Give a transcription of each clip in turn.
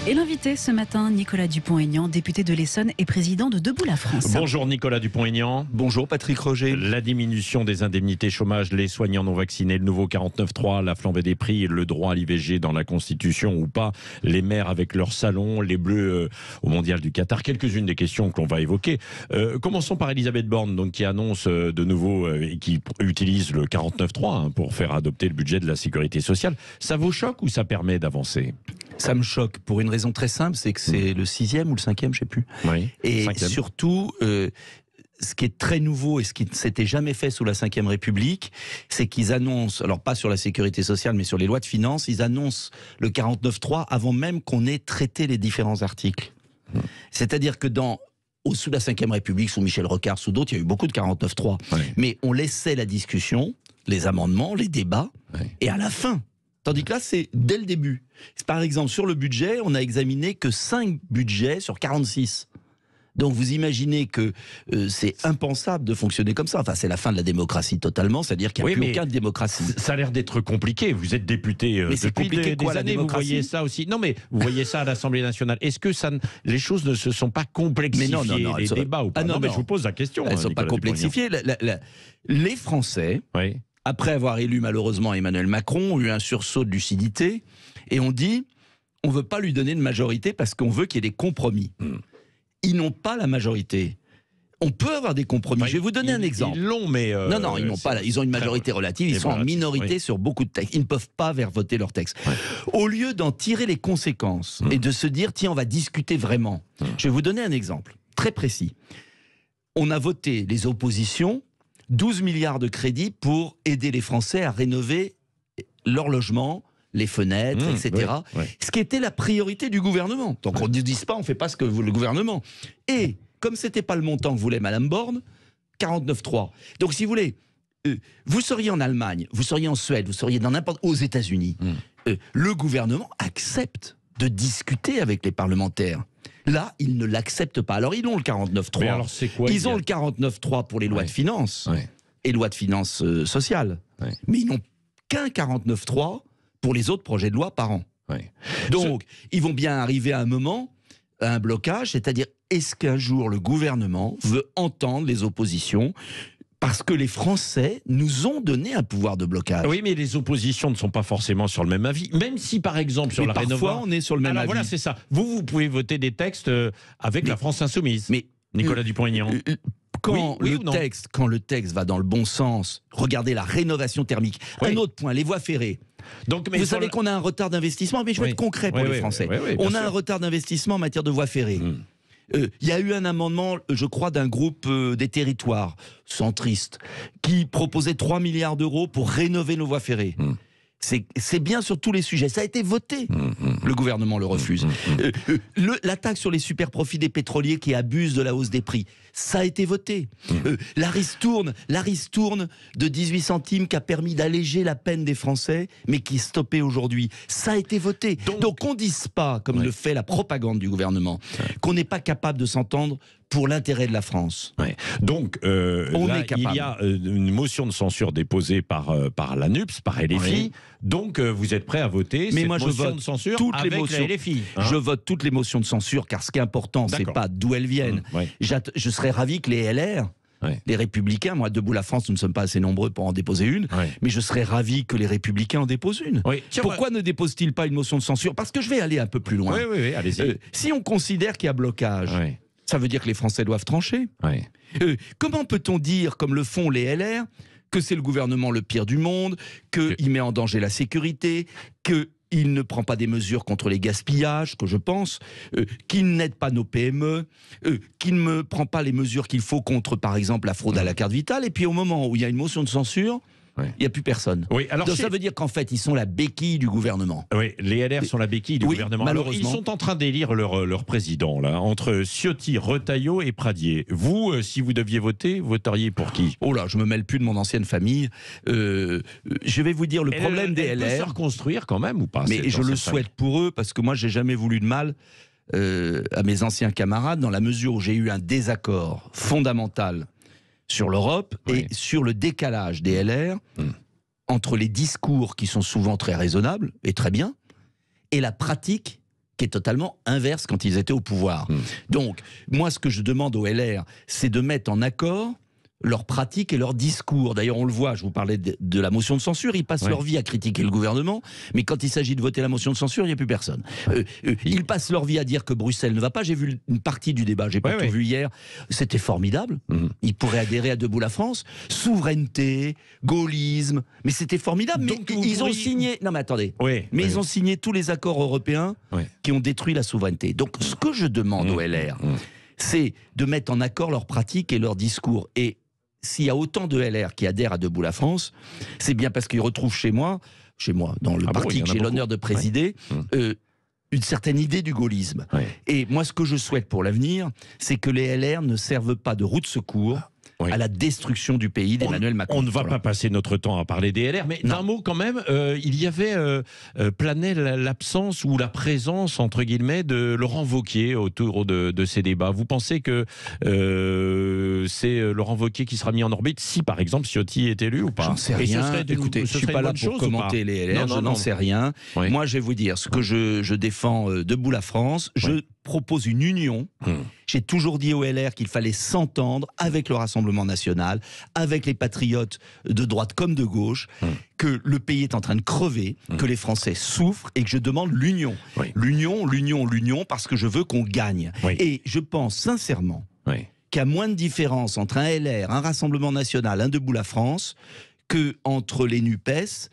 Et l'invité ce matin, Nicolas Dupont-Aignan, député de l'Essonne et président de Debout la France. Bonjour Nicolas Dupont-Aignan. Bonjour Patrick Roger. La diminution des indemnités chômage, les soignants non vaccinés, le nouveau 49.3, la flambée des prix, le droit à l'IVG dans la Constitution ou pas, les maires avec leur salon, les Bleus au Mondial du Qatar, quelques-unes des questions que l'on va évoquer. Commençons par Elisabeth Borne, donc, qui annonce de nouveau et qui utilise le 49.3 pour faire adopter le budget de la sécurité sociale. Ça vous choque ou ça permet d'avancer ? Ça me choque pour une raison très simple, c'est que c'est le 6e ou le 5e, je ne sais plus. Oui, et 5e. Surtout, ce qui est très nouveau et ce qui ne s'était jamais fait sous la Ve République, c'est qu'ils annoncent, alors pas sur la sécurité sociale, mais sur les lois de finances, ils annoncent le 49.3 avant même qu'on ait traité les différents articles. C'est-à-dire que sous la Ve République, sous Michel Rocard, sous d'autres, il y a eu beaucoup de 49.3. Oui. Mais on laissait la discussion, les amendements, les débats, et à la fin. Tandis que là, c'est dès le début. Par exemple, sur le budget, on n'a examiné que 5 budgets sur 46. Donc vous imaginez que c'est impensable de fonctionner comme ça. Enfin, c'est la fin de la démocratie totalement, c'est-à-dire qu'il n'y a plus aucune démocratie. Ça a l'air d'être compliqué. Vous êtes député depuis des années, vous voyez ça aussi. Non, mais vous voyez ça à l'Assemblée nationale. Est-ce que les choses ne se sont pas complexifiées, les débats ou pas? non, mais je vous pose la question. Elles ne sont pas complexifiées. Les Français... Oui. Après avoir élu malheureusement Emmanuel Macron, ont eu un sursaut de lucidité et on dit on ne veut pas lui donner de majorité parce qu'on veut qu'il y ait des compromis. Ils n'ont pas la majorité. On peut avoir des compromis. Je vais vous donner un exemple. Ils l'ont, mais... non, ils n'ont pas. Ils ont une majorité relative. Ils sont en minorité sur beaucoup de textes. Ils ne peuvent pas voter leurs textes. Au lieu d'en tirer les conséquences et de se dire tiens, on va discuter vraiment. Je vais vous donner un exemple très précis. On a voté, les oppositions, 12 milliards de crédits pour aider les Français à rénover leur logement, les fenêtres, etc. Ce qui était la priorité du gouvernement. Donc on ne dise pas, on ne fait pas ce que veut le gouvernement. Et comme ce n'était pas le montant que voulait Madame Borne, 49.3. Donc si vous voulez, vous seriez en Allemagne, vous seriez en Suède, vous seriez aux États-Unis. Le gouvernement accepte de discuter avec les parlementaires. Là, ils ne l'acceptent pas. Alors, ils ont le 49.3. Mais alors, c'est quoi, ils ont le 49.3 pour les lois de finances et lois de finances sociales. Mais ils n'ont qu'un 49.3 pour les autres projets de loi par an. Donc, ils vont bien arriver à un moment, à un blocage, c'est-à-dire, est-ce qu'un jour le gouvernement veut entendre les oppositions ? Parce que les Français nous ont donné un pouvoir de blocage. Oui, mais les oppositions ne sont pas forcément sur le même avis. Même si, par exemple, sur la rénovation... Parfois, on est sur le même avis. Voilà, c'est ça. Vous pouvez voter des textes avec la France Insoumise. Mais Nicolas Dupont-Aignan. Quand le texte va dans le bon sens, regardez la rénovation thermique. Un autre point, les voies ferrées. Donc, vous savez qu'on a un retard d'investissement, mais je vais être concret pour les Français. On a un retard d'investissement en matière de voies ferrées. Il y a eu un amendement, je crois, d'un groupe des territoires centristes qui proposait 3 milliards d'euros pour rénover nos voies ferrées. C'est bien sur tous les sujets. Ça a été voté. Le gouvernement le refuse. La taxe sur les super-profits des pétroliers qui abusent de la hausse des prix, ça a été voté. La ristourne de 18 centimes qui a permis d'alléger la peine des Français, mais qui est stoppée aujourd'hui, ça a été voté. Donc on ne dise pas, comme le fait la propagande du gouvernement, qu'on n'est pas capable de s'entendre pour l'intérêt de la France. Donc, il y a une motion de censure déposée par la NUPS, par LFI. Donc, vous êtes prêt à voter cette motion de censure avec la LFI. Je vote toutes les motions de censure, car ce qui est important, c'est pas d'où elles viennent. Je serais ravi que les LR... Les Républicains, moi, Debout la France, nous ne sommes pas assez nombreux pour en déposer une, mais je serais ravi que les Républicains en déposent une. Pourquoi ne déposent-ils pas une motion de censure? Parce que je vais aller un peu plus loin. Allez-y. Si on considère qu'il y a blocage, ça veut dire que les Français doivent trancher. Comment peut-on dire, comme le font les LR, que c'est le gouvernement le pire du monde, qu'il met en danger la sécurité, qu'il ne prend pas des mesures contre les gaspillages, que je pense, qu'il n'aide pas nos PME, qu'il ne prend pas les mesures qu'il faut contre, par exemple, la fraude à la carte vitale, et puis au moment où il y a une motion de censure, il n'y a plus personne. Donc ça veut dire qu'en fait, ils sont la béquille du gouvernement. Oui, les LR sont la béquille du gouvernement. Malheureusement. Alors, ils sont en train d'élire leur président, là, entre Ciotti, Retailleau et Pradier. Vous, si vous deviez voter, voteriez pour qui? Oh là, je me mêle plus de mon ancienne famille. Je vais vous dire, le problème des LR... Elle peut se reconstruire quand même ou pas? Mais je le souhaite pour eux, parce que moi, j'ai jamais voulu de mal à mes anciens camarades, dans la mesure où j'ai eu un désaccord fondamental sur l'Europe et sur le décalage des LR entre les discours qui sont souvent très raisonnables et très bien et la pratique qui est totalement inverse quand ils étaient au pouvoir. Donc, moi, ce que je demande au LR, c'est de mettre en accord leurs pratiques et leurs discours. D'ailleurs, on le voit, je vous parlais de la motion de censure, ils passent leur vie à critiquer le gouvernement, mais quand il s'agit de voter la motion de censure, il n'y a plus personne. Ils passent leur vie à dire que Bruxelles ne va pas. J'ai vu une partie du débat, j'ai pas tout vu hier. C'était formidable. Ils pourraient adhérer à Debout la France. Souveraineté, gaullisme, mais c'était formidable. Donc, mais ils ont signé... Non mais attendez. Ils ont signé tous les accords européens qui ont détruit la souveraineté. Donc ce que je demande au LR, c'est de mettre en accord leurs pratiques et leurs discours. Et s'il y a autant de LR qui adhèrent à Debout la France, c'est bien parce qu'ils retrouvent chez moi, dans le parti que j'ai l'honneur de présider, une certaine idée du gaullisme. Et moi, ce que je souhaite pour l'avenir, c'est que les LR ne servent pas de roue de secours à la destruction du pays d'Emmanuel Macron. On ne va pas passer notre temps à parler des LR, mais d'un mot quand même, il y avait plané l'absence ou la présence, entre guillemets, de Laurent Wauquiez autour de ces débats. Vous pensez que c'est Laurent Wauquiez qui sera mis en orbite si, par exemple, Ciotti est élu ou pas? J'en sais rien. Écoutez, je ne suis pas là pour commenter les LR, je n'en sais rien. Moi, je vais vous dire, ce que je défends Debout la France, je propose une union. J'ai toujours dit au LR qu'il fallait s'entendre avec le Rassemblement national, avec les patriotes de droite comme de gauche, que le pays est en train de crever, que les Français souffrent et que je demande l'union. L'union, parce que je veux qu'on gagne. Et je pense sincèrement qu'il y a moins de différence entre un LR, un Rassemblement national, un Debout la France, qu'entre les NUPES,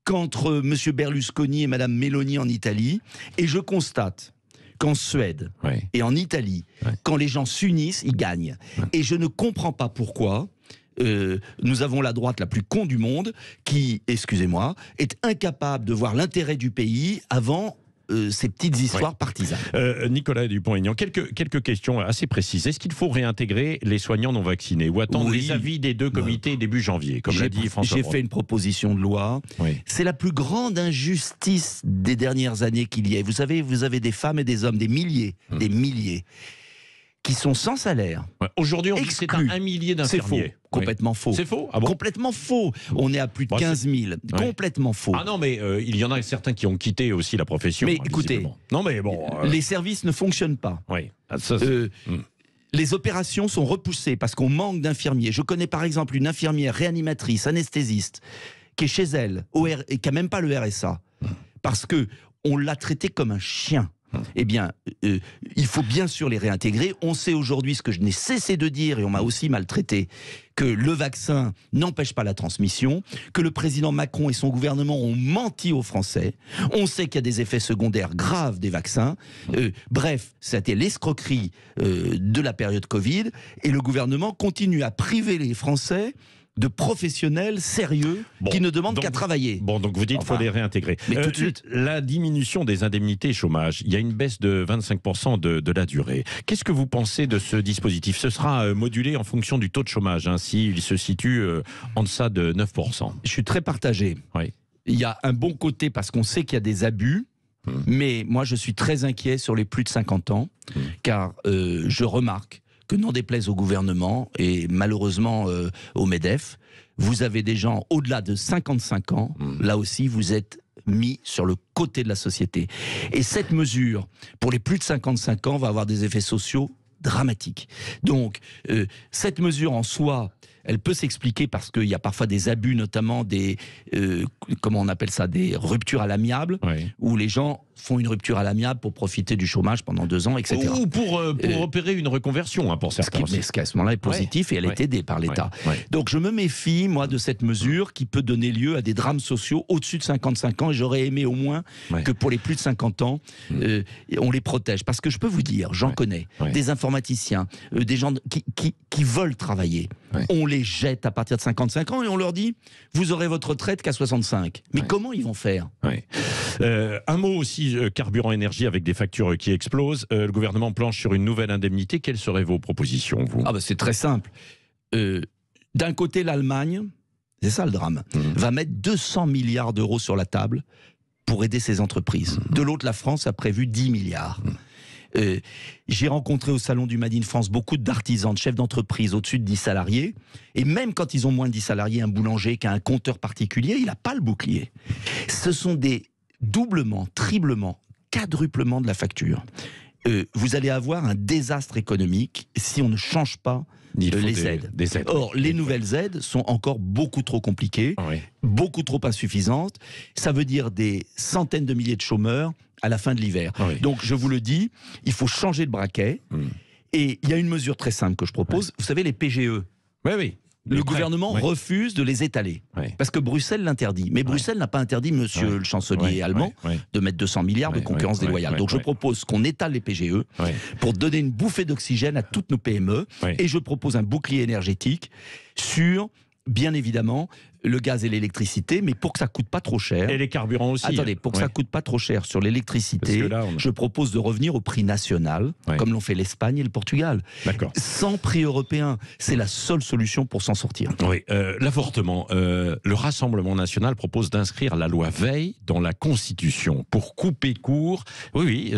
qu'entre M. Berlusconi et Mme Meloni en Italie. Et je constate qu'en Suède et en Italie, quand les gens s'unissent, ils gagnent. Et je ne comprends pas pourquoi nous avons la droite la plus con du monde qui, excusez-moi, est incapable de voir l'intérêt du pays avant ces petites histoires partisanes. Nicolas Dupont-Aignan, quelques questions assez précises. Est-ce qu'il faut réintégrer les soignants non vaccinés ou attendre les avis des deux comités début janvier, comme l'a dit François Braun? J'ai fait une proposition de loi. C'est la plus grande injustice des dernières années qu'il y ait. Vous savez, vous avez des femmes et des hommes, des milliers, qui sont sans salaire. Aujourd'hui, on dit que c'est un millier d'infirmiers. C'est faux. Complètement faux. C'est faux? Complètement faux. On est à plus de 15 000. Complètement faux. Ah non, mais il y en a certains qui ont quitté aussi la profession. Mais écoutez, les services ne fonctionnent pas. Les opérations sont repoussées parce qu'on manque d'infirmiers. Je connais par exemple une infirmière réanimatrice, anesthésiste, qui est chez elle, et qui n'a même pas le RSA, parce qu'on l'a traité comme un chien. Eh bien, il faut bien sûr les réintégrer. On sait aujourd'hui ce que je n'ai cessé de dire, et on m'a aussi maltraité, que le vaccin n'empêche pas la transmission, que le président Macron et son gouvernement ont menti aux Français. On sait qu'il y a des effets secondaires graves des vaccins. Bref, c'était l'escroquerie de la période Covid, et le gouvernement continue à priver les Français de professionnels sérieux qui ne demandent qu'à travailler. Donc vous dites qu'il faut les réintégrer. Mais tout de suite. La diminution des indemnités chômage, il y a une baisse de 25% de la durée. Qu'est-ce que vous pensez de ce dispositif? Ce sera modulé en fonction du taux de chômage, s'il se situe en deçà de 9%. Je suis très partagé. Il y a un bon côté parce qu'on sait qu'il y a des abus, mais moi je suis très inquiet sur les plus de 50 ans, car je remarque que n'en déplaise au gouvernement et malheureusement au MEDEF, vous avez des gens au-delà de 55 ans, là aussi vous êtes mis sur le côté de la société. Et cette mesure, pour les plus de 55 ans, va avoir des effets sociaux dramatiques. Donc, cette mesure en soi, elle peut s'expliquer parce qu'il y a parfois des abus, notamment des, comment on appelle ça, des ruptures à l'amiable, où les gens font une rupture à l'amiable pour profiter du chômage pendant 2 ans, etc. Ou pour opérer une reconversion, pour certains. Mais ce qui à ce moment-là est positif et elle est aidée par l'État. Donc je me méfie, moi, de cette mesure qui peut donner lieu à des drames sociaux au-dessus de 55 ans, et j'aurais aimé au moins que pour les plus de 50 ans, on les protège. Parce que je peux vous dire, j'en connais, des informaticiens, des gens qui veulent travailler. On les jette à partir de 55 ans et on leur dit, vous aurez votre retraite qu'à 65. Mais comment ils vont faire? Un mot aussi, carburant énergie avec des factures qui explosent. Le gouvernement planche sur une nouvelle indemnité. Quelles seraient vos propositions, vous? C'est très simple. D'un côté, l'Allemagne, c'est ça le drame, va mettre 200 milliards d'euros sur la table pour aider ses entreprises. De l'autre, la France a prévu 10 milliards. J'ai rencontré au salon du Made in France beaucoup d'artisans, de chefs d'entreprise au-dessus de 10 salariés, et même quand ils ont moins de 10 salariés, un boulanger qui a un compteur particulier, il n'a pas le bouclier. Ce sont des doublement, triplement, quadruplement de la facture. Vous allez avoir un désastre économique si on ne change pas les aides. Or, les nouvelles aides sont encore beaucoup trop compliquées, beaucoup trop insuffisantes. Ça veut dire des centaines de milliers de chômeurs à la fin de l'hiver. Donc, je vous le dis, il faut changer de braquet. Et il y a une mesure très simple que je propose. Vous savez, les PGE. Le gouvernement refuse de les étaler. Parce que Bruxelles l'interdit. Mais Bruxelles n'a pas interdit, monsieur le chancelier allemand, de mettre 200 milliards de concurrence déloyale. Donc je propose qu'on étale les PGE pour donner une bouffée d'oxygène à toutes nos PME. Et je propose un bouclier énergétique sur, bien évidemment, le gaz et l'électricité, mais pour que ça ne coûte pas trop cher. Et les carburants aussi. Attendez, pour que ça ne coûte pas trop cher sur l'électricité, je propose de revenir au prix national, comme l'ont fait l'Espagne et le Portugal. Sans prix européen, c'est la seule solution pour s'en sortir. L'avortement, le Rassemblement national propose d'inscrire la loi Veil dans la Constitution pour couper court.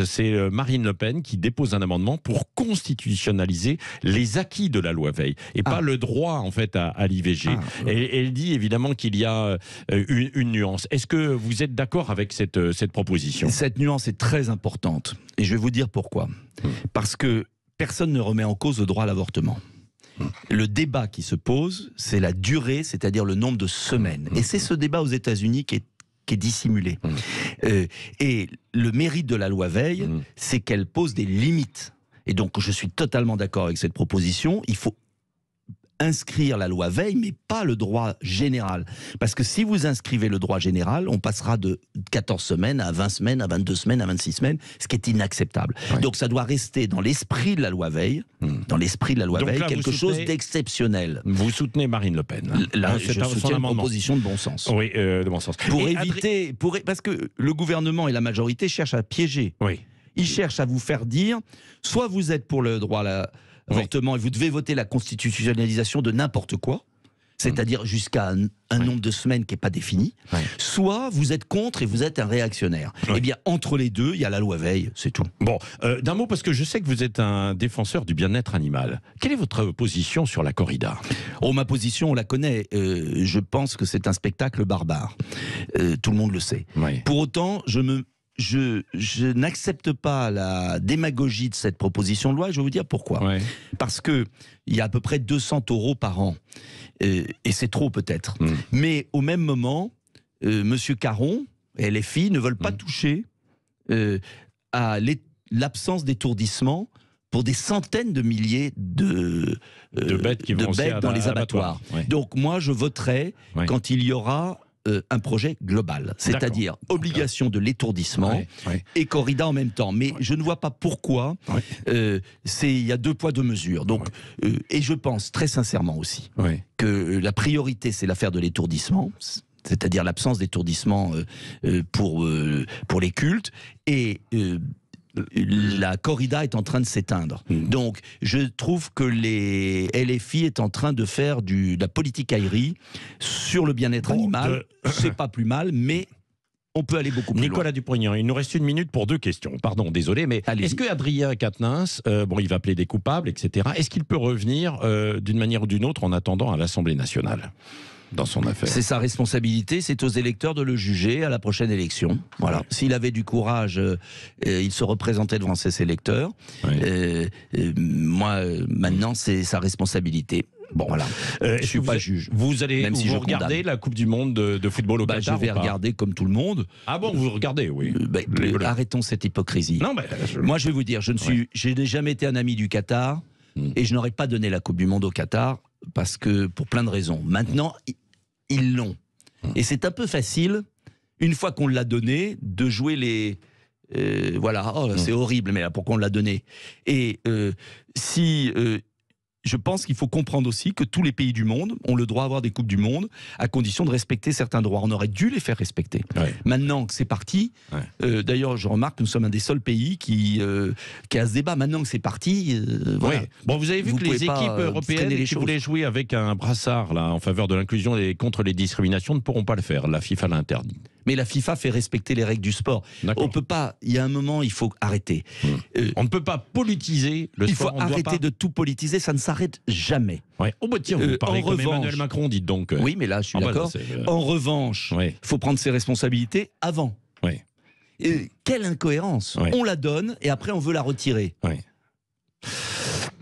C'est Marine Le Pen qui dépose un amendement pour constitutionnaliser les acquis de la loi Veil et pas le droit en fait à l'IVG. Elle dit évidemment qu'il y a une nuance. Est-ce que vous êtes d'accord avec cette proposition ? Cette nuance est très importante. Et je vais vous dire pourquoi. Parce que personne ne remet en cause le droit à l'avortement. Le débat qui se pose, c'est la durée, c'est-à-dire le nombre de semaines. Et c'est ce débat aux États-Unis qui est dissimulé. Et le mérite de la loi Veil, c'est qu'elle pose des limites. Et donc, je suis totalement d'accord avec cette proposition. Il faut inscrire la loi Veil, mais pas le droit général. Parce que si vous inscrivez le droit général, on passera de 14 semaines à 20 semaines, à 22 semaines, à 26 semaines, ce qui est inacceptable. Donc ça doit rester dans l'esprit de la loi Veil, quelque chose d'exceptionnel. Vous soutenez Marine Le Pen. Là, je soutiens une proposition de bon sens. De bon sens. Pour éviter, parce que le gouvernement et la majorité cherchent à piéger. Ils cherchent à vous faire dire, soit vous êtes pour le droit à l'avortement et vous devez voter la constitutionnalisation de n'importe quoi, c'est-à-dire jusqu'à un nombre de semaines qui n'est pas défini, soit vous êtes contre et vous êtes un réactionnaire. Eh bien, entre les deux, il y a la loi Veil, c'est tout. Bon, d'un mot, parce que je sais que vous êtes un défenseur du bien-être animal. Quelle est votre position sur la corrida ? Ma position, on la connaît. Je pense que c'est un spectacle barbare. Tout le monde le sait. Pour autant, je n'accepte pas la démagogie de cette proposition de loi et je vais vous dire pourquoi. Parce qu'il y a à peu près 200 taureaux par an. Et c'est trop peut-être. Mais au même moment, M. Caron et LFI ne veulent pas toucher à l'absence d'étourdissement pour des centaines de milliers de bêtes, dans les abattoirs. Donc moi, je voterai quand il y aura un projet global, c'est-à-dire obligation de l'étourdissement et corrida en même temps. Mais je ne vois pas pourquoi il y a 2 poids 2 mesures. Donc, et je pense très sincèrement aussi que la priorité, c'est l'affaire de l'étourdissement, c'est-à-dire l'absence d'étourdissement pour les cultes, et la corrida est en train de s'éteindre. Donc, je trouve que les LFI est en train de faire de la politique aérie sur le bien-être animal. C'est pas plus mal, mais on peut aller beaucoup plus loin. Nicolas Dupont-Aignan, il nous reste 1 minute pour 2 questions. Pardon, désolé, mais est-ce que Adrien Quatennens, il va plaider coupable, etc., est-ce qu'il peut revenir d'une manière ou d'une autre en attendant à l'Assemblée nationale dans son affaire? C'est sa responsabilité, c'est aux électeurs de le juger à la prochaine élection. Voilà. S'il avait du courage, il se représentait devant ses électeurs. Maintenant, c'est sa responsabilité. Bon, voilà. Je suis pas juge. Vous allez regarder la Coupe du Monde de football au Qatar? Je vais regarder comme tout le monde. Ah bon, vous regardez, oui. Arrêtons cette hypocrisie. Moi, je vais vous dire, je n'ai jamais été un ami du Qatar et je n'aurais pas donné la Coupe du Monde au Qatar parce que pour plein de raisons. Maintenant, ils l'ont. Et c'est un peu facile, une fois qu'on l'a donné, de jouer les... c'est horrible, mais là, pourquoi on l'a donné? Et je pense qu'il faut comprendre aussi que tous les pays du monde ont le droit d'avoir des Coupes du Monde à condition de respecter certains droits. On aurait dû les faire respecter. Maintenant que c'est parti, d'ailleurs je remarque que nous sommes un des seuls pays qui a ce débat. Maintenant que c'est parti, Bon, vous avez vu que les équipes européennes qui voulaient jouer avec un brassard là, en faveur de l'inclusion et contre les discriminations ne pourront pas le faire. La FIFA l'interdit. Mais la FIFA fait respecter les règles du sport. On peut pas. Il y a un moment, il faut arrêter. On ne peut pas politiser le sport. Il faut arrêter de tout politiser. Ça ne s'arrête jamais. Vous parlez comme Emmanuel Macron, dites donc. Oui, mais là, je suis d'accord. En revanche, il faut prendre ses responsabilités avant. Quelle incohérence. On la donne et après on veut la retirer.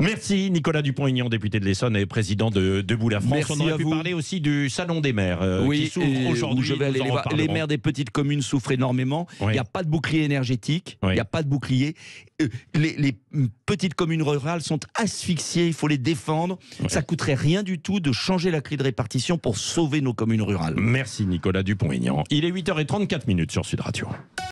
Merci Nicolas Dupont-Aignan, député de l'Essonne et président de Debout la France. Merci. On aurait pu parler aussi du Salon des maires qui s'ouvre aujourd'hui. Les maires des petites communes souffrent énormément. Il n'y a pas de bouclier énergétique. Il n'y a pas de bouclier. Les petites communes rurales sont asphyxiées. Il faut les défendre. Ça coûterait rien du tout de changer la grille de répartition pour sauver nos communes rurales. Merci Nicolas Dupont-Aignan. Il est 8h34 sur Sud Radio.